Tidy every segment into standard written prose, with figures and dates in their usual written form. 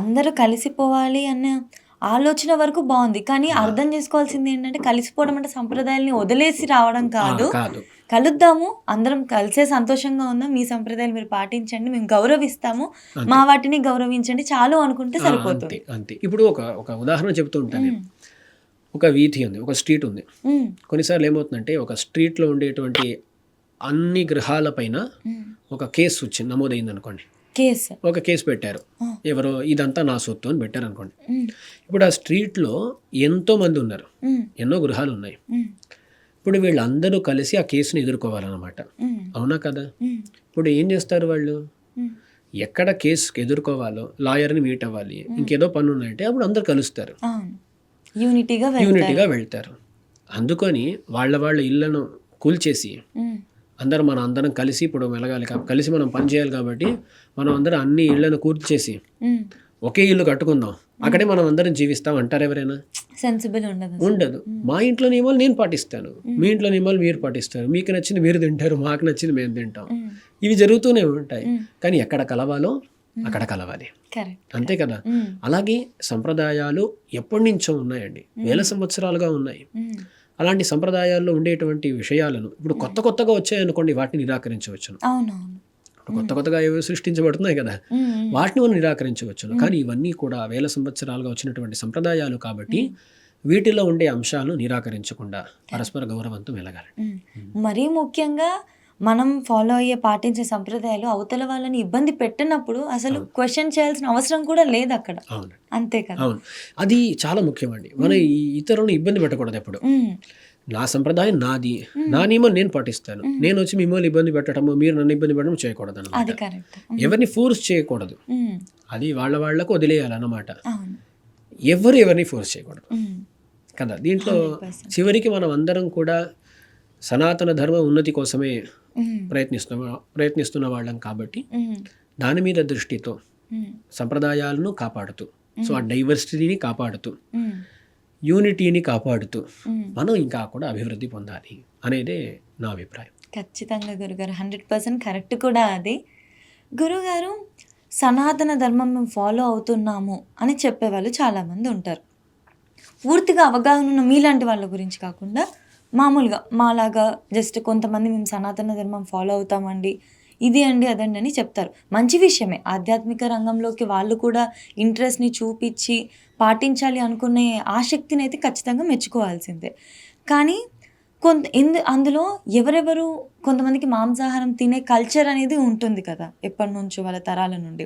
అందరూ కలిసిపోవాలి అన్న ఆలోచన వరకు బావుంది. కానీ అర్థం చేసుకోవాల్సింది ఏంటంటే, కలిసిపోవడం అంటే సంప్రదాయాల్ని వదిలేసి రావడం కాదు. కాదు. కలుద్దాము, అందరం కలిసే సంతోషంగా ఉందాం. మీ సంప్రదాయాలు మీరు పాటించండి. మేము గౌరవిస్తాము. మా అంతే. వాటిని గౌరవించండి చాలు అనుకుంటే అంతే. సరిపోతుంది. అంతే. ఇప్పుడు ఒక ఉదాహరణ చెప్తూ ఉంటాను హ్మ్. నేను. ఒక వీధి ఉంది. ఒక స్ట్రీట్ ఉంది. హ్మ్. కొన్నిసార్లు ఏమవుతుందంటే ఒక స్ట్రీట్‌లో ఉండేటువంటి అన్ని గృహాల పైన హ్మ్. ఒక కేసు వచ్చింది నమోదయిందనుకోండి. కేస్. ఒక కేసు పెట్టారు. ఆ! ఎవరో ఇదంతా నా సొత్తు అని పెట్టారనుకోండి. హ్మ్. ఇప్పుడు ఆ స్ట్రీట్‌లో ఎంతోమంది ఉన్నారు. హ్మ్. ఎన్నో గృహాలు ఉన్నాయి. హ్మ్. ఇప్పుడు వీళ్ళందరూ కలిసి ఆ కేసుని ఎదుర్కోవాలన్నమాట. హ్మ్. అవునా కదా? హ్మ్. ఇప్పుడు ఏం చేస్తారు వాళ్ళు? హ్మ్. ఎక్కడ కేసుకి ఎదుర్కోవాలో లాయర్‌ని మీట్ అవ్వాలి. ఇంకేదో పనులున్నాయంటే అప్పుడు అందరూ కలుస్తారు. అవును. యూనిటీగా యూనిటీగా వెళ్తారు. వెళ్తారు. అందుకని వాళ్ళ ఇళ్లను కూల్చేసి హ్మ్. మనం అందరం కలిసి ఇప్పుడు మెలగాలి కలిసి మనం పని చేయాలి కాబట్టి మనం అందరం అన్ని ఇళ్లను కూల్చేసి హ్మ్. ఒకే ఇల్లు కట్టుకుందాం. అక్కడే మనం అందరం జీవిస్తాం అంటారు ఎవరైనా? సెన్సిబుల్ ఉండదసలు. ఉండదు. మా ఇంట్లో నియమాలు నేను పాటిస్తాను. మీ ఇంట్లో నియమాలు మీరు పాటిస్తారు. మీకు నచ్చింది మీరు తింటారు. మాకు నచ్చింది మేము తింటాం. హ్మ్. ఇవి జరుగుతూనే ఉంటాయి. హ్మ్. కానీ ఎక్కడ కలవాలో అక్కడ కలవాలి. కరెక్ట్. అంతే కదా? హ్మ్. అలాగే సంప్రదాయాలు ఎప్పటినుంచో ఉన్నాయండి. వేల సంవత్సరాలుగా ఉన్నాయి. హ్మ్. అలాంటి సంప్రదాయాల్లో ఉండేటువంటి విషయాలను ఇప్పుడు కొత్తగా వచ్చాయనుకోండి వాటిని నిరాకరించవచ్చును. అవునవును. కొత్తగా ఏవో సృష్టించబడుతున్నాయి కదా! హ్మ్. హ్మ్. వాటిని మనం నిరాకరించవచ్చును. కానీ ఇవన్నీ కూడా వేల సంవత్సరాలుగా వచ్చినటువంటి సంప్రదాయాలు కాబట్టి వీటిలో ఉండే అంశాలను నిరాకరించకుండా పరస్పర గౌరవంతో మెలగాలి. హ్మ్. మరీ ముఖ్యంగా మనం ఫాలో అయ్యే, పాటించే సంప్రదాయాలు అవతల వాళ్ళని ఇబ్బంది పెట్టినప్పుడు అసలు క్వెషన్ చేయాల్సిన అవసరం కూడా లేదక్కడ. అవును. అంతే కదా! అవును. అది చాలా ముఖ్యమండి. మన ఈ ఇతరులను ఇబ్బంది పెట్టకూడదు ఎప్పుడు. హ్మ్. నా సంప్రదాయం నాది. నా నియమం నేను పాటిస్తాను. నేనొచ్చి మిమ్మల్ని ఇబ్బంది పెట్టడము, మీరు నన్ను ఇబ్బంది పెట్టడం చేయకూడదనమాట. అది కరెక్ట్. ఎవరిని ఫోర్స్ చేయకూడదు. హ్మ్. అది వాళ్ళకు వదిలేయాలన్నమాట. అవును. ఎవరిని ఫోర్స్ చేయకూడదు. హ్మ్. కదా! దీంట్లో 100%. చివరికి మనం అందరం కూడా సనాతన ధర్మ ఉన్నతి కోసమే హ్మ్. ప్రయత్నిస్తున్న వాళ్ళం కాబట్టి హ్మ్. దాని మీద దృష్టితో హ్మ్. సంప్రదాయాలను కాపాడుతూ, సో ఆ డైవర్సిటీని కాపాడుతూ, హ్మ్. యూనిటీని కాపాడుతూ హ్మ్. మనం ఇంకా కూడా అభివృద్ధి పొందాలి అనేదే నా అభిప్రాయం. ఖచ్చితంగా గురుగారు. 100% కరెక్ట్ కూడా అది. గురుగారు, సనాతన ధర్మం మేము ఫాలో అవుతున్నాము అని చెప్పేవాళ్ళు చాలామంది ఉంటారు. పూర్తిగా అవగాహన ఉన్న మీలాంటి వాళ్ళ గురించి కాకుండా మామూలుగా మాలాగా జస్ట్ కొంతమంది మేము సనాతన ధర్మం ఫాలో అవుతామండి. ఇది అండి, అదండి అని చెప్తారు. మంచి విషయమే. ఆధ్యాత్మిక రంగంలోకి వాళ్ళు కూడా ఇంట్రెస్ట్‌ని చూపిచ్చి పాటించాలి అనుకునే ఆసక్తినైతే ఖచ్చితంగా మెచ్చుకోవాల్సిందే. కానీ అందులో ఎవరెవరు కొంతమందికి మాంసాహారం తినే కల్చర్ అనేది ఉంటుంది కదా! ఎప్పటినుంచో వాళ్ళ తరాల నుండి.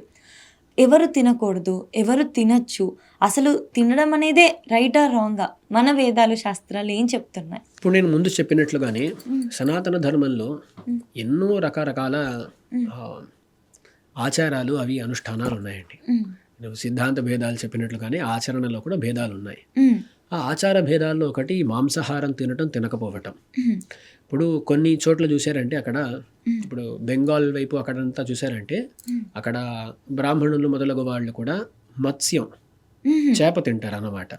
ఎవరు తినకూడదు? ఎవరు తినొచ్చు? అసలు తినడం అనేదే రైటా? రాంగా? మన వేదాలు, శాస్త్రాలు ఏం చెప్తున్నాయి? ఇప్పుడు నేను ముందు చెప్పినట్లుగానే సనాతన ధర్మంలో ఎన్నో రకరకాల ఆహ్, ఆచారాలు అవి అనుష్ఠానాలు ఉన్నాయండి. హ్మ్. నువ్వు సిద్ధాంత భేదాలు చెప్పినట్లుగానే ఆచరణలో కూడా భేదాలు ఉన్నాయి. హ్మ్. ఆ ఆచార భేదాల్లో ఒకటి మాంసాహారం తినటం, తినకపోవటం. హ్మ్. ఇప్పుడు కొన్ని చోట్ల చూసారంటే అక్కడ ఇప్పుడు బెంగాల్ వైపు అక్కడంతా చూసారంటే అక్కడ బ్రాహ్మణులు మొదలగు వాళ్ళు కూడా మత్స్యం, హుహు. చేప తింటారన్నమాట.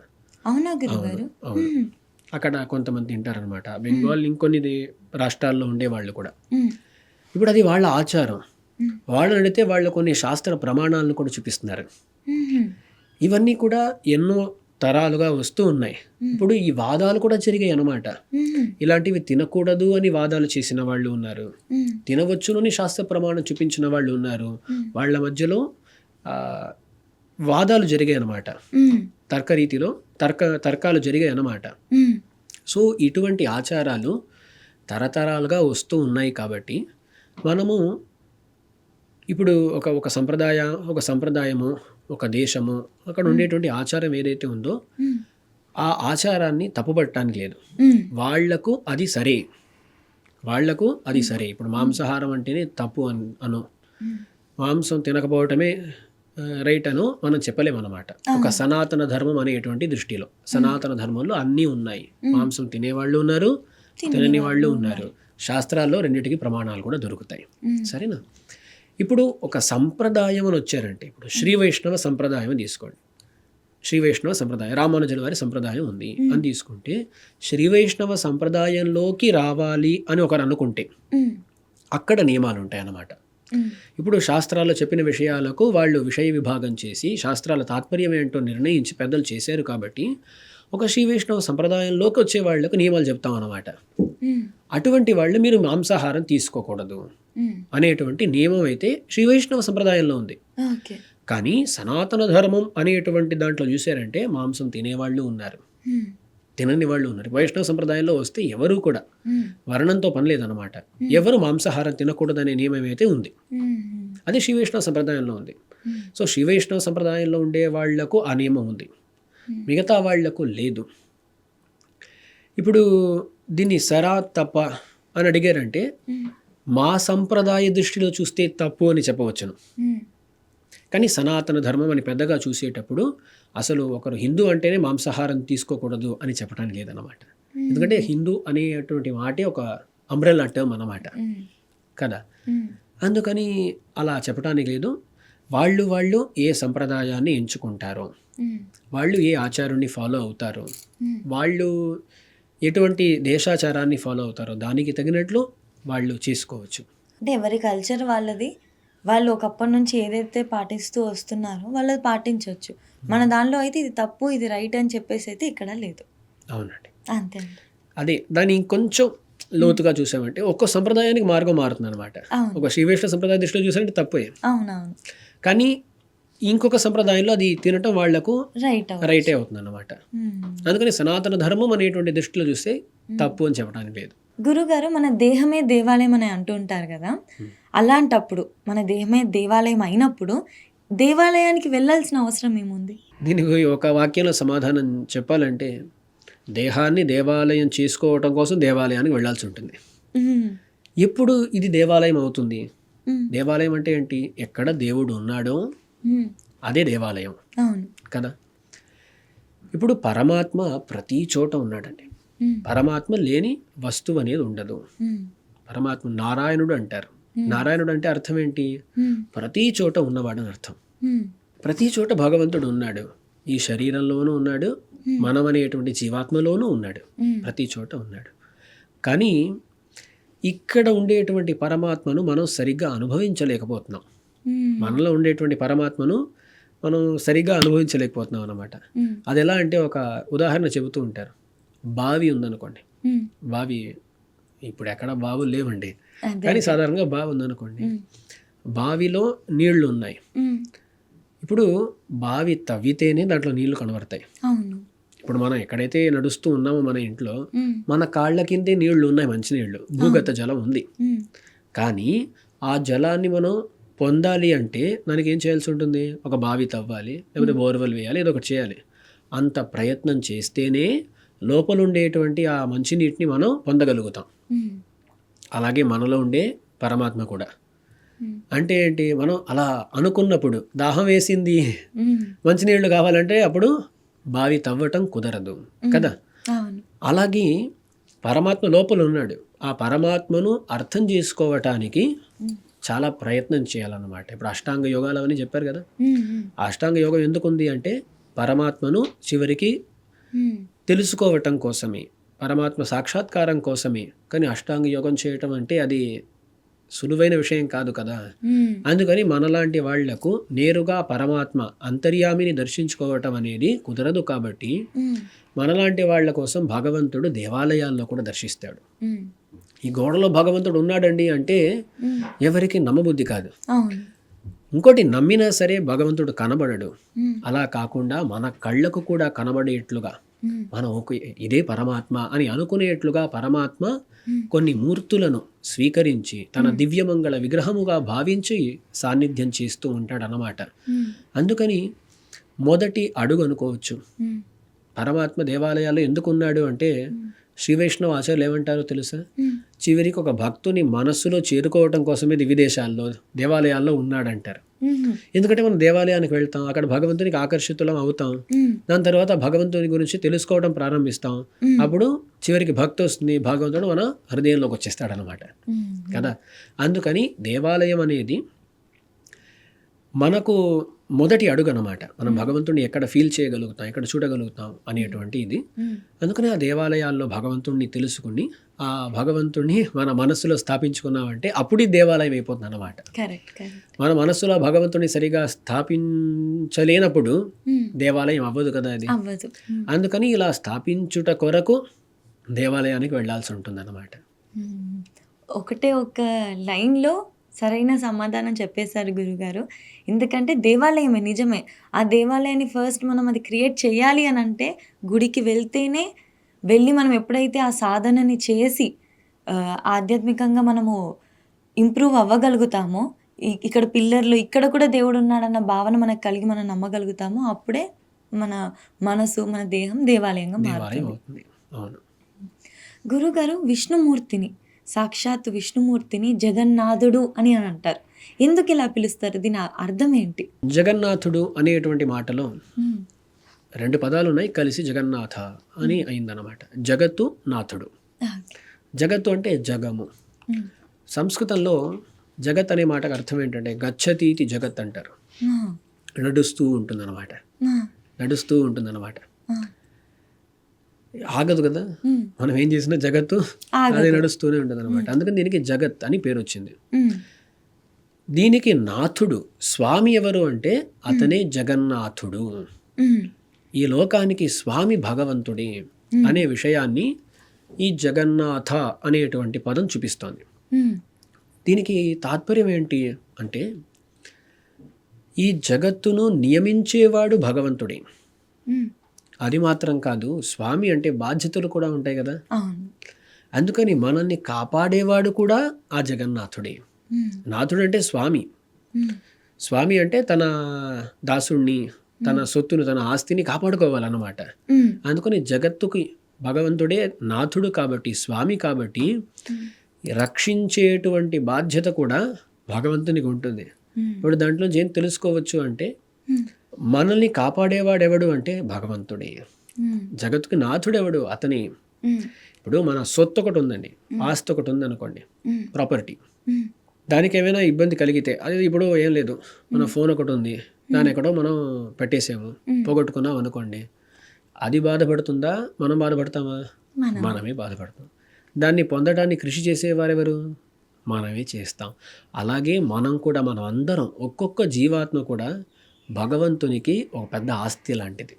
అవునా అవును. గురుగారు? అవును. హుహు. అక్కడ కొంతమంది తింటారనమాట. బెంగాల్ ఇంకొన్ని రాష్ట్రాల్లో ఉండేవాళ్ళు కూడా. హ్మ్. ఇప్పుడు అది వాళ్ళ ఆచారం. హ్మ్. వాళ్ళని అడిగితే వాళ్ళు కొన్ని శాస్త్ర ప్రమాణాలను కూడా చూపిస్తున్నారు. హుహు. ఇవన్నీ కూడా ఎన్నో తరాలుగా వస్తూ ఉన్నాయి. ఇప్పుడు ఈ వాదాలు కూడా జరిగాయి అన్నమాట. హుహు. ఇలాంటివి తినకూడదు అని వాదాలు చేసిన వాళ్ళు ఉన్నారు. హ్మ్. తినవచ్చునని శాస్త్ర ప్రమాణం చూపించిన వాళ్ళు ఉన్నారు. వాళ్ళ మధ్యలో వాదాలు జరిగాయి అన్నమాట. హ్మ్. తర్కరీతిలో తర్కాలు జరిగాయి అన్నమాట. హ్మ్. సో ఇటువంటి ఆచారాలు తరతరాలుగా వస్తూ ఉన్నాయి కాబట్టి మనము ఇప్పుడు ఒక సంప్రదాయము, ఒక దేశము, అక్కడ ఉండేటువంటి ఆచారం ఏదైతే ఉందో హ్మ్. ఆ ఆచారాన్ని తప్పుపట్టడానికి లేదు. హ్మ్. వాళ్లకు అది సరే. ఇప్పుడు మాంసాహారం అంటేనే తప్పు అను, మాంసం తినకపోవటమే రైట్ అను మనం చెప్పలేమన్నమాట. ఒక సనాతన ధర్మం అనేటువంటి దృష్టిలో సనాతన ధర్మంలో అన్నీ ఉన్నాయి. మాంసం తినేవాళ్ళు ఉన్నారు, తినని వాళ్ళు ఉన్నారు. శాస్త్రాల్లో రెండింటికి ప్రమాణాలు కూడా దొరుకుతాయి. సరేనా? ఇప్పుడు ఒక సంప్రదాయం అని వచ్చారంటే ఇప్పుడు శ్రీ వైష్ణవ సంప్రదాయం తీసుకోండి. శ్రీ వైష్ణవ సంప్రదాయం, రామానుజుల వారి సంప్రదాయం ఉంది అని తీసుకుంటే శ్రీ వైష్ణవ సంప్రదాయంలోకి రావాలి అని ఒకరు అనుకుంటే అక్కడ నియమాలు ఉంటాయి అన్నమాట. ఇప్పుడు శాస్త్రాల్లో చెప్పిన విషయాలకు వాళ్ళు విషయ విభాగం చేసి శాస్త్రాల తాత్పర్యం ఏంటో నిర్ణయించి పెద్దలు చేశారు కాబట్టి ఒక శ్రీ వైష్ణవ సంప్రదాయంలోకి వచ్చే వాళ్లకు నియమాలు చెప్తాం అన్నమాట. అటువంటి వాళ్ళు మీరు మాంసాహారం తీసుకోకూడదు అనేటువంటి నియమం అయితే శ్రీ వైష్ణవ సంప్రదాయంలో ఉంది. కానీ సనాతన ధర్మం అనేటువంటి దాంట్లో చూసారంటే మాంసం తినేవాళ్ళు ఉన్నారు, తినని వాళ్ళు ఉన్నారు. వైష్ణవ సంప్రదాయంలో వస్తే ఎవరు కూడా వర్ణంతో పని లేదన్నమాట. ఎవరు మాంసాహారం తినకూడదనే నియమం అయితే ఉంది, అది శ్రీ వైష్ణవ సంప్రదాయంలో ఉంది. సో శ్రీ వైష్ణవ సంప్రదాయంలో ఉండే వాళ్లకు ఆ నియమం ఉంది, మిగతా వాళ్లకు లేదు. ఇప్పుడు దీన్ని సరా తప్ప అని అడిగారంటే మా సంప్రదాయ దృష్టిలో చూస్తే తప్పు అని చెప్పవచ్చును. కానీ సనాతన ధర్మం అని పెద్దగా చూసేటప్పుడు అసలు ఒకరు హిందూ అంటేనే మాంసాహారం తీసుకోకూడదు అని చెప్పడానికి లేదన్నమాట. ఎందుకంటే హిందూ అనేటువంటి మాటే ఒక అంబ్రెల్లా టర్మ్ అన్నమాట కదా. అందుకని అలా చెప్పడానికి లేదు. వాళ్ళు ఏ సంప్రదాయాన్ని ఎంచుకుంటారో, వాళ్ళు ఏ ఆచారాన్ని ఫాలో అవుతారో, వాళ్ళు ఎటువంటి దేశాచారాన్ని ఫాలో అవుతారో దానికి తగినట్లు వాళ్ళు చేసుకోవచ్చు. అంటే ఎవరి కల్చర్ వాళ్ళది, వాళ్ళు ఒకప్పటి నుంచి ఏదైతే పాటిస్తూ వస్తున్నారో వాళ్ళది పాటించవచ్చు. మన దానిలో అయితే ఇది తప్పు ఇది రైట్ అని చెప్పేసి అయితే ఇక్కడ లేదు. అవునండి, అంతే. అదే దాన్ని ఇంకొంచెం లోతుగా చూసామంటే ఒక్కో సంప్రదాయానికి మార్గం మారుతుంది అనమాట. ఒక శ్రీ వైష్ణవ సంప్రదాయ దృష్టిలో చూసారంటే తప్పే, అవునవును. కానీ ఇంకొక సంప్రదాయంలో అది తినటం వాళ్లకు రైటే అవుతుంది అన్నమాట. అందుకని సనాతన ధర్మం అనేటువంటి దృష్టిలో చూస్తే తప్పు అని చెప్పడానికి లేదు. గురుగారు, మన దేహమే దేవాలయం అని అంటూ ఉంటారు కదా, అలాంటప్పుడు మన దేహమే దేవాలయం అయినప్పుడు దేవాలయానికి వెళ్ళాల్సిన అవసరం ఏముంది? దీనికి ఒక వాక్యంలో సమాధానం చెప్పాలంటే, దేహాన్ని దేవాలయం చేసుకోవటం కోసం దేవాలయానికి వెళ్ళాల్సి ఉంటుంది. ఎప్పుడు ఇది దేవాలయం అవుతుంది? దేవాలయం అంటే ఏంటి? ఎక్కడ దేవుడు ఉన్నాడో అదే దేవాలయం కదా. ఇప్పుడు పరమాత్మ ప్రతి చోట ఉన్నాడండి. పరమాత్మ లేని వస్తువు అనేది ఉండదు. పరమాత్మ నారాయణుడు అంటారు. నారాయణుడు అంటే అర్థం ఏంటి? ప్రతి చోట ఉన్నవాడు అని అర్థం. ప్రతి చోట భగవంతుడు ఉన్నాడు. ఈ శరీరంలోనూ ఉన్నాడు, మనం అనేటువంటి జీవాత్మలోనూ ఉన్నాడు, ప్రతి చోట ఉన్నాడు. కానీ ఇక్కడ ఉండేటువంటి పరమాత్మను మనం సరిగ్గా అనుభవించలేకపోతున్నాం. మనలో ఉండేటువంటి పరమాత్మను మనం సరిగ్గా అనుభవించలేకపోతున్నాం అన్నమాట. అది ఎలా అంటే, ఒక ఉదాహరణ చెబుతూ ఉంటారు. బావి ఉందనుకోండి, బావి ఇప్పుడు ఎక్కడ బావులు లేవండి, కానీ సాధారణంగా బావి ఉందనుకోండి, బావిలో నీళ్లు ఉన్నాయి. ఇప్పుడు బావి తవ్వితేనే దాంట్లో నీళ్లు కనబడతాయి. ఇప్పుడు మనం ఎక్కడైతే నడుస్తూ ఉన్నామో మన ఇంట్లో, మన కాళ్ళ కిందే నీళ్లు ఉన్నాయి, మంచినీళ్ళు, భూగత జలం ఉంది. కానీ ఆ జలాన్ని మనం పొందాలి అంటే దానికి ఏం చేయాల్సి ఉంటుంది? ఒక బావి తవ్వాలి, లేకపోతే బోర్వెల్ వేయాలి, ఏదో ఒకటి చేయాలి. అంత ప్రయత్నం చేస్తేనే లోపల ఉండేటువంటి ఆ మంచినీటిని మనం పొందగలుగుతాం. అలాగే మనలో ఉండే పరమాత్మ కూడా. అంటే ఏంటి? మనం అలా అనుకున్నప్పుడు, దాహం వేసింది, మంచినీళ్ళు కావాలంటే అప్పుడు బావి తవ్వటం కుదరదు కదా. అలాగే పరమాత్మ లోపల ఉన్నాడు. ఆ పరమాత్మను అర్థం చేసుకోవటానికి చాలా ప్రయత్నం చేయాలన్నమాట. ఇప్పుడు అష్టాంగ యోగాలు అవన్నీ చెప్పారు కదా. అష్టాంగ యోగం ఎందుకు ఉంది అంటే, పరమాత్మను చివరికి తెలుసుకోవటం కోసమే, పరమాత్మ సాక్షాత్కారం కోసమే. కానీ అష్టాంగ యోగం చేయటం అంటే అది సులువైన విషయం కాదు కదా. అందుకని మనలాంటి వాళ్లకు నేరుగా పరమాత్మ అంతర్యామిని దర్శించుకోవటం అనేది కుదరదు. కాబట్టి మనలాంటి వాళ్ళ కోసం భగవంతుడు దేవాలయాల్లో కూడా దర్శిస్తాడు. ఈ గోడలో భగవంతుడు ఉన్నాడండి అంటే ఎవరికి నమ్మబుద్ధి కాదు. ఇంకోటి, నమ్మినా సరే భగవంతుడు కనబడడు. అలా కాకుండా మన కళ్ళకు కూడా కనబడేట్లుగా, మనం ఇదే పరమాత్మ అని అనుకునేట్లుగా పరమాత్మ కొన్ని మూర్తులను స్వీకరించి తన దివ్యమంగళ విగ్రహముగా భావించి సాన్నిధ్యం చేస్తూ ఉంటాడనమాట. అందుకని మొదటి అడుగు అనుకోవచ్చు. పరమాత్మ దేవాలయాల్లో ఎందుకు ఉన్నాడు అంటే, శ్రీ వైష్ణవ ఆచార్యులు ఏమంటారో తెలుసా? చివరికి ఒక భక్తుని మనస్సులో చేరుకోవటం కోసమే విదేశాల్లో దేవాలయాల్లో ఉన్నాడంటారు. ఎందుకంటే మనం దేవాలయానికి వెళ్తాం, అక్కడ భగవంతునికి ఆకర్షితులం అవుతాం, దాని తర్వాత భగవంతుని గురించి తెలుసుకోవడం ప్రారంభిస్తాం. అప్పుడు చివరికి భక్తి వస్తుంది, భగవంతుడు మన హృదయంలోకి వచ్చేస్తాడనమాట కదా. అందుకని దేవాలయం అనేది మనకు మొదటి అడుగు అన్నమాట. మనం భగవంతుడిని ఎక్కడ ఫీల్ చేయగలుగుతాం, ఎక్కడ చూడగలుగుతాం అనేటువంటి ఇది. అందుకని ఆ దేవాలయాల్లో భగవంతుడిని తెలుసుకుని ఆ భగవంతుడిని మన మనస్సులో స్థాపించుకున్నామంటే అప్పుడు ఈ దేవాలయం అయిపోతుంది అన్నమాట. Correct correct. మన మనస్సులో భగవంతుడిని సరిగా స్థాపించలేనప్పుడు దేవాలయం అవ్వదు కదా అది. అవ్వదు. అందుకని ఇలా స్థాపించుట కొరకు దేవాలయానికి వెళ్ళాల్సి ఉంటుంది అన్నమాట. ఒకటే ఒక లైన్లో సరైన సమాధానం చెప్పేశారు గురుగారు. ఎందుకంటే దేవాలయమే నిజమే. ఆ దేవాలయాన్ని ఫస్ట్ మనం అది క్రియేట్ చేయాలి అని అంటే గుడికి వెళ్తేనే, వెళ్ళి మనం ఎప్పుడైతే ఆ సాధనని చేసి ఆధ్యాత్మికంగా మనము ఇంప్రూవ్ అవ్వగలుగుతామో, ఇక్కడ పిల్లర్లు ఇక్కడ కూడా దేవుడు ఉన్నాడన్న భావన మనకు కలిగి మనం నమ్మగలుగుతామో, అప్పుడే మన మనసు, మన దేహం దేవాలయంగా దేవాలయం మారుతుంది. అవుతుంది. అవును. గురుగారు విష్ణుమూర్తిని, సాక్షాత్ విష్ణుమూర్తిని జగన్నాథుడు అని అంటారు. ఎందుకు ఇలా పిలుస్తారు? దీని అర్థం ఏంటి? జగన్నాథుడు అనేటువంటి మాటలో రెండు పదాలు ఉన్నాయి, కలిసి జగన్నాథ అని అయిందన్నమాట. జగత్తు, నాథుడు. జగత్తు అంటే జగము. సంస్కృతంలో జగత్ అనే మాటకు అర్థం ఏంటంటే గచ్చతీతి జగత్ అంటారు. నడుస్తూ ఉంటుందన్నమాట. నడుస్తూ ఉంటుందన్నమాట. ఆగదు కదా, మనం ఏం చేసినా జగత్తు అది నడుస్తూనే ఉంటుంది అనమాట. అందుకని దీనికి జగత్ అని పేరు వచ్చింది. దీనికి నాథుడు, స్వామి ఎవరు అంటే అతనే జగన్నాథుడు. ఈ లోకానికి స్వామి భగవంతుడే అనే విషయాన్ని ఈ జగన్నాథ అనేటువంటి పదం చూపిస్తోంది. దీనికి తాత్పర్యం ఏంటి అంటే ఈ జగత్తును నియమించేవాడు భగవంతుడే. అది మాత్రం కాదు, స్వామి అంటే బాధ్యతలు కూడా ఉంటాయి కదా. అందుకని మనల్ని కాపాడేవాడు కూడా ఆ జగన్నాథుడే. నాథుడు అంటే స్వామి. స్వామి అంటే తన దాసుణ్ణి, తన సొత్తును, తన ఆస్తిని కాపాడుకోవాలన్నమాట. అందుకని జగత్తుకి భగవంతుడే నాథుడు కాబట్టి, స్వామి కాబట్టి రక్షించేటువంటి బాధ్యత కూడా భగవంతునికి ఉంటుంది. ఇప్పుడు దాంట్లో ఏం తెలుసుకోవచ్చు అంటే మనల్ని కాపాడేవాడెవడు అంటే భగవంతుడే. జగత్తుకి నాథుడు ఎవడు? అతని. ఇప్పుడు మన సొత్తు ఒకటి ఉందండి, ఆస్తి ఒకటి ఉందనుకోండి, ప్రాపర్టీ. దానికి ఏమైనా ఇబ్బంది కలిగితే, అది ఇప్పుడు ఏం లేదు, మన ఫోన్ ఒకటి ఉంది, దాని ఎక్కడో మనం పెట్టేసాము, పోగొట్టుకున్నాం అనుకోండి, అది బాధపడుతుందా, మనం బాధపడతామా? మనమే బాధపడతాం. దాన్ని పొందడానికి కృషి చేసేవారెవరు? మనమే చేస్తాం. అలాగే మనం కూడా, మనం అందరం, ఒక్కొక్క జీవాత్మ కూడా భగవంతునికి ఒక పెద్ద ఆస్తి లాంటిది.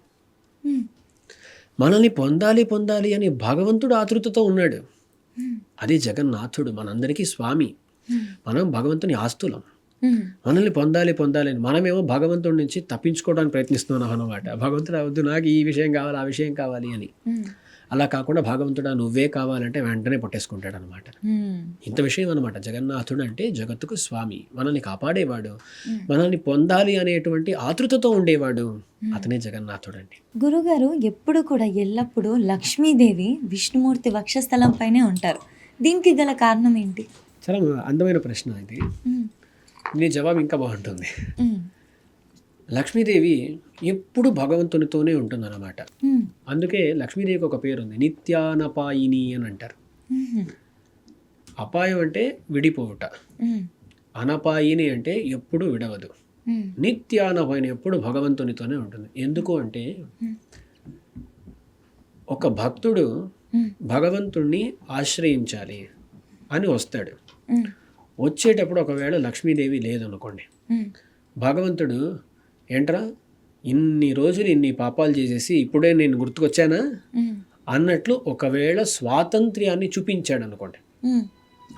మనల్ని పొందాలి పొందాలి అని భగవంతుడు ఆతృతతో ఉన్నాడు. అది జగన్నాథుడు, మనందరికీ స్వామి. మనం భగవంతుని ఆస్తులం. మనల్ని పొందాలి పొందాలి అని మనమేమో భగవంతుడి నుంచి తప్పించుకోవడానికి ప్రయత్నిస్తున్నాం అన్నమాట. భగవంతుడు వద్దు, నాకు ఈ విషయం కావాలి, ఆ విషయం కావాలి అని. అలా కాకుండా భగవంతుడా నువ్వే కావాలంటే వెంటనే పట్టేసుకుంటాడు అనమాట. ఇంత విషయం అనమాట. జగన్నాథుడు అంటే జగత్తుకు స్వామి, మనల్ని కాపాడేవాడు, మనల్ని పొందాలి అనేటువంటి ఆతృతతో ఉండేవాడు, అతనే జగన్నాథుడు అండి. గురుగారు ఎప్పుడు కూడా ఎల్లప్పుడూ లక్ష్మీదేవి విష్ణుమూర్తి వక్షస్థలం పైనే ఉంటారు. దీనికి గల కారణం ఏంటి? చాలా అందమైన ప్రశ్న ఇది. నీ జవాబు ఇంకా బాగుంటుంది. లక్ష్మీదేవి ఎప్పుడు భగవంతునితోనే ఉంటుందన్నమాట. అందుకే లక్ష్మీదేవికి ఒక పేరు ఉంది, నిత్యానపాయిని అని అంటారు. అపాయం అంటే విడిపోవుట, అనపాయిని అంటే ఎప్పుడు విడవదు. నిత్యానపాయిని ఎప్పుడు భగవంతునితోనే ఉంటుంది. ఎందుకు అంటే ఒక భక్తుడు భగవంతుణ్ణి ఆశ్రయించాలి అని వస్తాడు. వచ్చేటప్పుడు ఒకవేళ లక్ష్మీదేవి లేదనుకోండి, భగవంతుడు ఏంట్రా ఇన్ని రోజులు ఇన్ని పాపాలు చేసేసి ఇప్పుడే నేను గుర్తుకొచ్చానా అన్నట్లు ఒకవేళ స్వాతంత్ర్యాన్ని చూపించాడు అనుకోండి.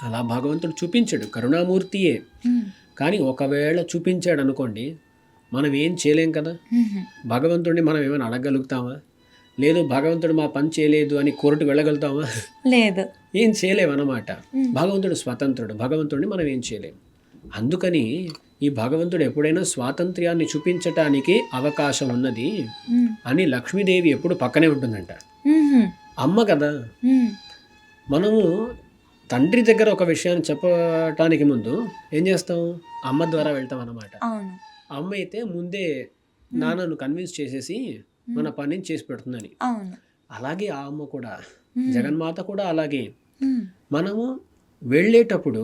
అలా భగవంతుడు చూపించాడు, కరుణామూర్తియే. కానీ ఒకవేళ చూపించాడు అనుకోండి, మనం ఏం చేయలేం కదా. భగవంతుడిని మనం ఏమైనా అడగగలుగుతామా? లేదు. భగవంతుడు మా పని చేయలేదు అని కోర్టుకు వెళ్ళగలుగుతామా? లేదు, ఏం చేయలేమన్నమాట. భగవంతుడు స్వతంత్రుడు, భగవంతుడిని మనం ఏం చేయలేం. అందుకని ఈ భగవంతుడు ఎప్పుడైనా స్వాతంత్ర్యాన్ని చూపించటానికి అవకాశం ఉన్నది అని లక్ష్మీదేవి ఎప్పుడు పక్కనే ఉంటుందంట. అమ్మ కదా. మనము తండ్రి దగ్గర ఒక విషయాన్ని చెప్పటానికి ముందు ఏం చేస్తాం? అమ్మ ద్వారా వెళ్తాం అన్నమాట. అమ్మ అయితే ముందే నాన్నను కన్విన్స్ చేసేసి మన పనిని చేసి పెడుతుందని. అలాగే ఆ అమ్మ కూడా, జగన్మాత కూడా అలాగే. మనము వెళ్ళేటప్పుడు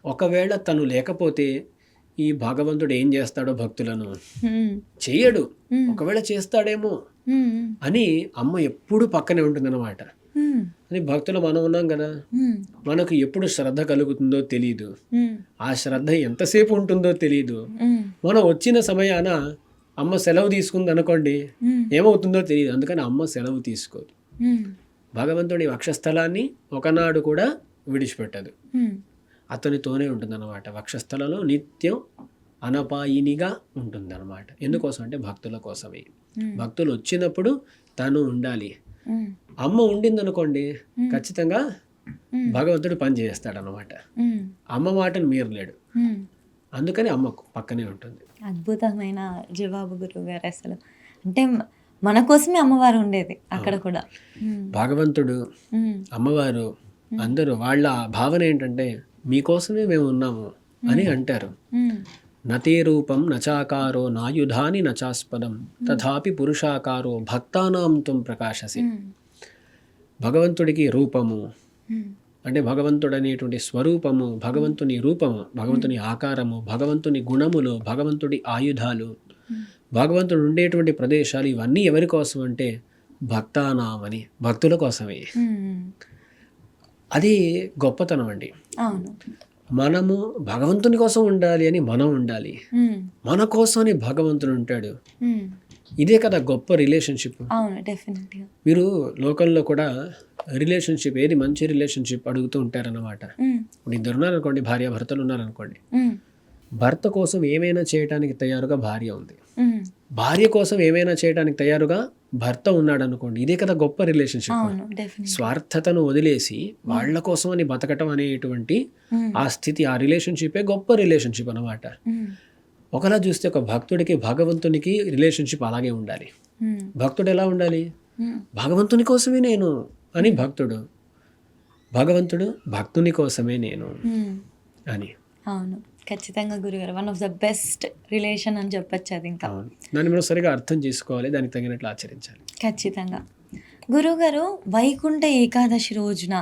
ఒకవేళ తను లేకపోతే ఈ భగవంతుడు ఏం చేస్తాడో భక్తులను హ్మ్. చెయ్యడు, హ్మ్. ఒకవేళ చేస్తాడేమో హ్మ్. అని అమ్మ ఎప్పుడు పక్కనే ఉంటుందన్నమాట. హ్మ్. అని భక్తులు మనం ఉన్నాం కదా, హ్మ్. మనకు ఎప్పుడు శ్రద్ధ కలుగుతుందో తెలియదు, హ్మ్. ఆ శ్రద్ధ ఎంతసేపు ఉంటుందో తెలియదు. హ్మ్. మనం వచ్చిన సమయాన అమ్మ సెలవు తీసుకుంది అనుకోండి, హ్మ్. ఏమవుతుందో తెలియదు. అందుకని అమ్మ సెలవు తీసుకోదు. హ్మ్. భగవంతుడి వక్షస్థలాన్ని ఒకనాడు కూడా విడిచిపెట్టదు, హ్మ్. అతనితోనే ఉంటుందన్నమాట. వక్షస్థలలో నిత్యం అనపాయినిగా ఉంటుందన్నమాట. ఎందుకోసం అంటే భక్తుల కోసమే. హ్మ్. భక్తులు వచ్చినప్పుడు తను ఉండాలి. హ్మ్. అమ్మ ఉండిందనుకోండి, హ్మ్. ఖచ్చితంగా హ్మ్. భగవంతుడు పని చేస్తాడనమాట. హ్మ్. అమ్మ మాటను మీరలేడు, హ్మ్. అందుకని అమ్మ పక్కనే ఉంటుంది. అద్భుతమైన జవాబు గురువుగారు అసలు. అంటే మన కోసమే అమ్మవారు ఉండేది అక్కడ కూడా. హ్మ్. భగవంతుడు, హ్మ్. అమ్మవారు అందరూ వాళ్ళ భావన ఏంటంటే మీకోసమే మేము ఉన్నాము అని అంటారు. హ్మ్. నతే రూపం నచాకారో నాయుధాని నచాస్పదం తథాపి పురుషాకారో భక్తానాం త్వం ప్రకాశసి. హ్మ్. భగవంతుడికి రూపము హ్మ్. అంటే భగవంతుడు అనేటువంటి స్వరూపము, భగవంతుని రూపము, భగవంతుని ఆకారము, భగవంతుని గుణములు, భగవంతుడి ఆయుధాలు, భగవంతుడు ఉండేటువంటి ప్రదేశాలు, ఇవన్నీ ఎవరి కోసం అంటే భక్తానామని, భక్తుల కోసమే. హ్మ్. అది గొప్పతనం అండి. అవును. మనము భగవంతుని కోసం ఉండాలి అని మనం ఉండాలి, హ్మ్. మన కోసం అని భగవంతుడు ఉంటాడు. హ్మ్. ఇదే కదా గొప్ప రిలేషన్షిప్. అవును, డెఫినెట్గా. మీరు లోకంలో కూడా రిలేషన్షిప్, ఏది మంచి రిలేషన్షిప్ అడుగుతూ ఉంటారన్నమాట. హ్మ్. ఇప్పుడు ఇద్దరు ఉన్నారనుకోండి, భార్య భర్తలు ఉన్నారనుకోండి, హ్మ్. భర్త కోసం ఏమైనా చేయడానికి తయారుగా భార్య ఉంది, హ్మ్. భార్య కోసం ఏమైనా చేయడానికి తయారుగా భర్త ఉన్నాడు అనుకోండి. ఇదే కదా గొప్ప రిలేషన్షిప్. అవును, డెఫినెట్గా. స్వార్థతను వదిలేసి వాళ్ళ కోసం అని బతకటం అనేటువంటి హ్మ్. ఆ స్థితి, ఆ రిలేషన్షిపే గొప్ప రిలేషన్షిప్ అన్నమాట. హ్మ్. ఒకలా చూస్తే ఒక భక్తుడికి భగవంతునికి రిలేషన్షిప్ అలాగే ఉండాలి. హ్మ్. భక్తుడు ఎలా ఉండాలి? హ్మ్. భగవంతుని కోసమే నేను అని భక్తుడు, భగవంతుడు భక్తుని కోసమే నేను హ్మ్. అని. అవును, ఖచ్చితంగా గురుగారు. One of the best relation అని చెప్పచ్చు అది. ఇంకా అవును, దాన్ని మనం సరిగా అర్థం చేసుకోవాలి, దానికి తగినట్లు ఆచరించాలి. ఖచ్చితంగా. గురువుగారు, వైకుంఠ ఏకాదశి రోజున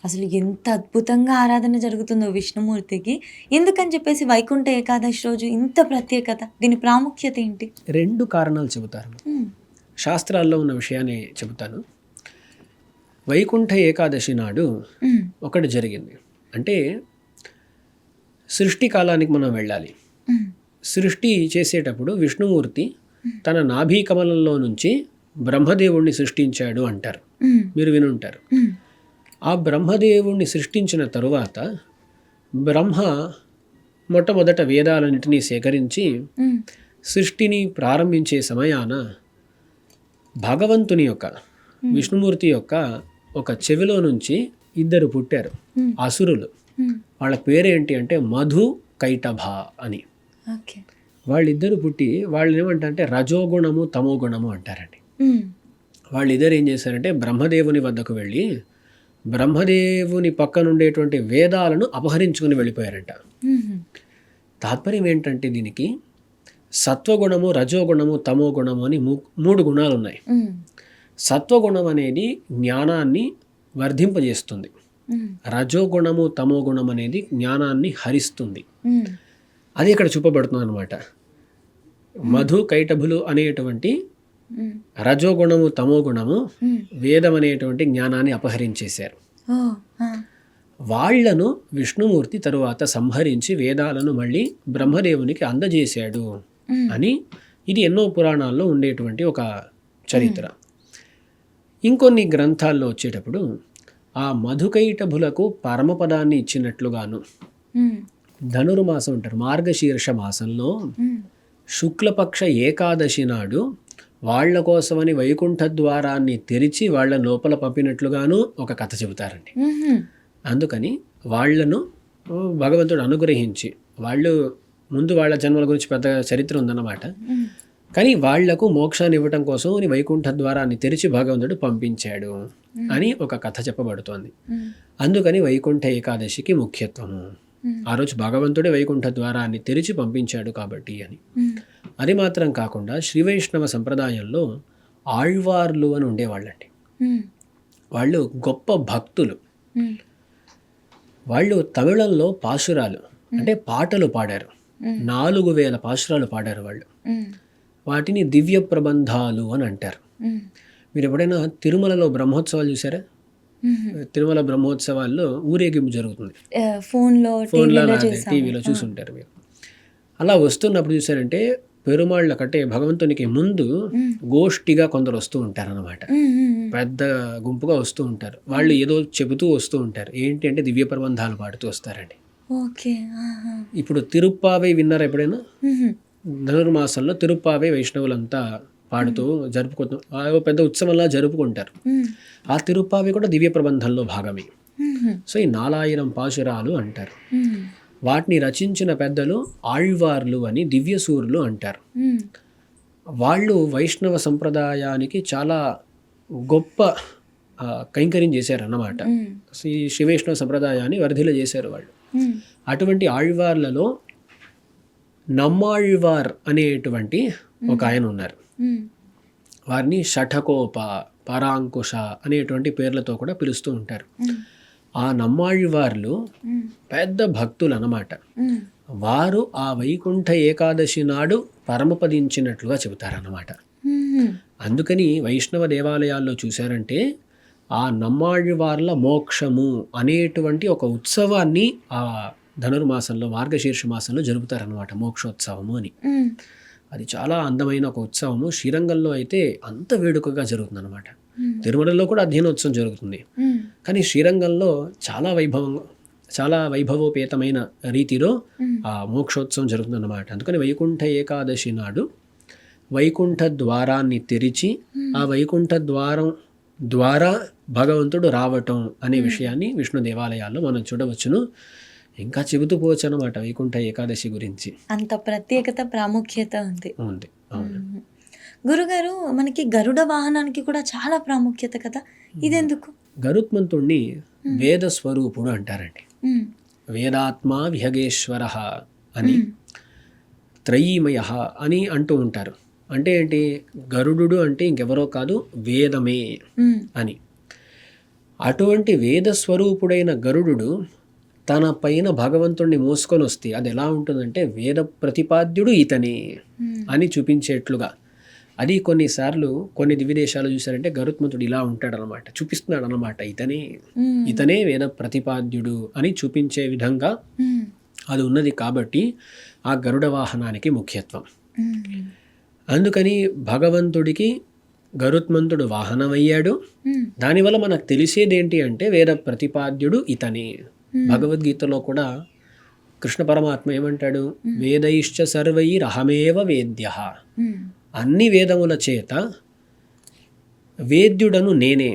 అసలు ఎంత అద్భుతంగా ఆరాధన జరుగుతుందో విష్ణుమూర్తికి. ఎందుకని చెప్పేసి వైకుంఠ ఏకాదశి రోజు ఇంత ప్రత్యేకత, దీని ప్రాముఖ్యత ఏంటి? 2 కారణాలు చెబుతారు. హ్మ్. శాస్త్రాల్లో ఉన్న విషయాన్ని చెబుతాను. వైకుంఠ ఏకాదశి నాడు హ్మ్. ఒకటి జరిగింది. అంటే సృష్టి కాలానికి మనం వెళ్ళాలి. హ్మ్. సృష్టి చేసేటప్పుడు విష్ణుమూర్తి తన నాభీ కమలంలో నుంచి బ్రహ్మదేవుణ్ణి సృష్టించాడు అంటారు, హ్మ్. మీరు వినుంటారు. హ్మ్. ఆ బ్రహ్మదేవుణ్ణి సృష్టించిన తరువాత బ్రహ్మ మొట్టమొదట వేదాలన్నింటినీ సేకరించి హ్మ్. సృష్టిని ప్రారంభించే సమయాన భగవంతుని యొక్క, విష్ణుమూర్తి యొక్క ఒక చెవిలో నుంచి 2 పుట్టారు, హ్మ్. అసురులు. హ్మ్. వాళ్ళ పేరేంటి అంటే మధు, కైటభ అని. ఓకే. వాళ్ళిద్దరు పుట్టి వాళ్ళు ఏమంటారంటే రజోగుణము తమోగుణము అంటారండి. హ్మ్. వాళ్ళిద్దరు ఏం చేశారంటే బ్రహ్మదేవుని వద్దకు వెళ్ళి బ్రహ్మదేవుని పక్కన ఉండేటువంటి వేదాలను అపహరించుకుని వెళ్ళిపోయారంట. హ్మ్. తాత్పర్యం ఏంటంటే దీనికి సత్వగుణము, రజోగుణము, తమోగుణము అని 3 గుణాలు ఉన్నాయి. హ్మ్. సత్వగుణం అనేది జ్ఞానాన్ని వర్ధింపజేస్తుంది, హ్మ్. రజోగుణము తమోగుణం అనేది జ్ఞానాన్ని హరిస్తుంది. హ్మ్. అది ఇక్కడ చూపబడుతుంది అనమాట. మధు కైటభులు అనేటువంటి హ్మ్. రజోగుణము తమోగుణము హ్మ్. వేదం అనేటువంటి జ్ఞానాన్ని అపహరించేశారు. ఓ. ఆ. వాళ్లను విష్ణుమూర్తి తరువాత సంహరించి వేదాలను మళ్ళీ బ్రహ్మదేవునికి అందజేశాడు హ్మ్. అని ఇది ఎన్నో పురాణాల్లో ఉండేటువంటి ఒక చరిత్ర. ఇంకొన్ని గ్రంథాల్లో వచ్చేటప్పుడు ఆ మధుకైటభులకు పరమపదాన్ని ఇచ్చినట్లుగాను హ్మ్. ధనుర్మాసం అంటారు, మార్గశీర్ష మాసంలో హ్మ్. శుక్లపక్ష ఏకాదశి నాడు వాళ్ళ కోసమని వైకుంఠ ద్వారాన్ని తెరిచి వాళ్ళ లోపల పంపినట్లుగాను ఒక కథ చెబుతారండి. హ్మ్. అందుకని వాళ్లను భగవంతుడు అనుగ్రహించి, వాళ్ళు ముందు వాళ్ళ జన్మల గురించి పెద్ద చరిత్ర ఉందన్నమాట, హ్మ్. కానీ వాళ్లకు మోక్షాన్ని ఇవ్వటం కోసం అని వైకుంఠ ద్వారాన్ని తెరిచి భగవంతుడు పంపించాడు అని ఒక కథ చెప్పబడుతోంది. హ్మ్. అందుకని వైకుంఠ ఏకాదశికి ముఖ్యత్వము. హ్మ్. ఆ రోజు భగవంతుడే వైకుంఠ ద్వారాన్ని తెరిచి పంపించాడు కాబట్టి అని. హ్మ్. అది మాత్రం కాకుండా శ్రీ వైష్ణవ సంప్రదాయంలో ఆళ్వార్లు అని ఉండేవాళ్ళండి. హ్మ్. వాళ్ళు గొప్ప భక్తులు. హ్మ్. వాళ్ళు తమిళంలో పాశురాలు అంటే పాటలు పాడారు. 4000 పాశురాలు పాడారు వాళ్ళు. వాటిని దివ్య ప్రబంధాలు అని అంటారు. మీరు ఎప్పుడైనా తిరుమలలో బ్రహ్మోత్సవాలు చూసారా? తిరుమల బ్రహ్మోత్సవాల్లో ఊరేగింపు జరుగుతుంది, ఫోన్లో టీవీలో చూసుంటారు మీరు. అలా వస్తున్నప్పుడు చూసారంటే పెరుమాళ్ళ కంటే భగవంతునికి ముందు గోష్ఠిగా కొందరు వస్తూ ఉంటారు అన్నమాట. పెద్ద గుంపుగా వస్తూ ఉంటారు. వాళ్ళు ఏదో చెబుతూ వస్తూ ఉంటారు. ఏంటి అంటే దివ్య ప్రబంధాలు పాడుతూ వస్తారండి. ఇప్పుడు తిరుప్పావై విన్నారా ఎప్పుడైనా? ధనుర్మాసంలో తిరుప్పావై వైష్ణవులంతా పాడుతూ జరుపుకుంటూ పెద్ద ఉత్సవంలా జరుపుకుంటారు. ఆ తిరుప్పావై కూడా దివ్య ప్రబంధంలో భాగమే. సో ఈ 4000 పాశురాలు అంటారు. వాటిని రచించిన పెద్దలు ఆళ్వార్లు అని దివ్యసూరులు అంటారు. వాళ్ళు వైష్ణవ సంప్రదాయానికి చాలా గొప్ప కైంకర్యం చేశారు అన్నమాట. ఈ శ్రీవైష్ణవ సంప్రదాయాన్ని వర్ధిల చేశారు వాళ్ళు. అటువంటి ఆళ్వార్లలో నమ్మాళ్వార్ అనేటువంటి ఒక ఆయన ఉన్నారు. వారిని షఠకోప, పరాంకుశ అనేటువంటి పేర్లతో కూడా పిలుస్తూ ఉంటారు. ఆ నమ్మాళ్వార్లు పెద్ద భక్తులు అన్నమాట. వారు ఆ వైకుంఠ ఏకాదశి నాడు పరమపదించినట్లుగా చెబుతారన్నమాట. అందుకని వైష్ణవ దేవాలయాల్లో చూశారంటే ఆ నమ్మాళ్వార్ల మోక్షము అనేటువంటి ఒక ఉత్సవాన్ని ఆ ధనుర్మాసంలో మార్గశీర్ష మాసంలో జరుపుతారనమాట. మోక్షోత్సవము అని. అది చాలా అందమైన ఒక ఉత్సవము. శ్రీరంగంలో అయితే అంత వేడుకగా జరుగుతుంది అనమాట. తిరుమలలో కూడా అధ్యయనోత్సవం జరుగుతుంది, కానీ శ్రీరంగంలో చాలా వైభవోపేతమైన రీతిలో ఆ మోక్షోత్సవం జరుగుతుంది అన్నమాట. అందుకని వైకుంఠ ఏకాదశి నాడు వైకుంఠ ద్వారాన్ని తెరిచి ఆ వైకుంఠ ద్వారం ద్వారా భగవంతుడు రావటం అనే విషయాన్ని విష్ణు దేవాలయాల్లో మనం చూడవచ్చును. ఇంకా చెబుతూ పోవచ్చు అన్నమాట వైకుంఠ ఏకాదశి గురించి. అంత ప్రత్యేకత, ప్రాముఖ్యత ఉంది. అవును. గురుగారు, మనకి గరుడ వాహనానికి కూడా చాలా ప్రాముఖ్యత కదా, ఇదెందుకు? గరుత్మంతుణ్ణి వేద స్వరూపుడు అంటారండి. వేదాత్మ విహగేశ్వర అని, త్రయీమయ అని అంటూ ఉంటారు. అంటే ఏంటి? గరుడు అంటే ఇంకెవరో కాదు, వేదమే అని. అటువంటి వేద స్వరూపుడైన గరుడు తన పైన భగవంతుణ్ణి మోసుకొని వస్తే అది ఎలా ఉంటుందంటే వేద ప్రతిపాద్యుడు ఇతనే అని చూపించేట్లుగా. అది కొన్నిసార్లు కొన్ని దివ్యదేశాలు చూసారంటే గరుత్మంతుడు ఇలా ఉంటాడనమాట, చూపిస్తున్నాడు అనమాట. ఇతనే వేద ప్రతిపాద్యుడు అని చూపించే విధంగా అది ఉన్నది. కాబట్టి ఆ గరుడ వాహనానికి ముఖ్యత్వం. అందుకని భగవంతుడికి గరుత్మంతుడు వాహనమయ్యాడు. దానివల్ల మనకు తెలిసేదేంటి అంటే వేద ప్రతిపాద్యుడు ఇతనే. భగవద్గీతలో కూడా కృష్ణ పరమాత్మ ఏమంటాడు? వేదైశ్చ సర్వైరహమేవ వేద్యః. అన్ని వేదముల చేత వేద్యుడను నేనే,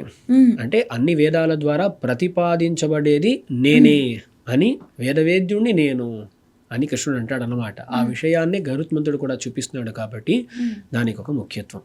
అంటే అన్ని వేదాల ద్వారా ప్రతిపాదించబడేది నేనే అని, వేదవేద్యుడిని నేను అని కృష్ణుడు అంటాడు అన్నమాట. ఆ విషయాన్ని గరుత్మంతుడు కూడా చూపిస్తున్నాడు కాబట్టి దానికి ఒక ముఖ్యత్వం.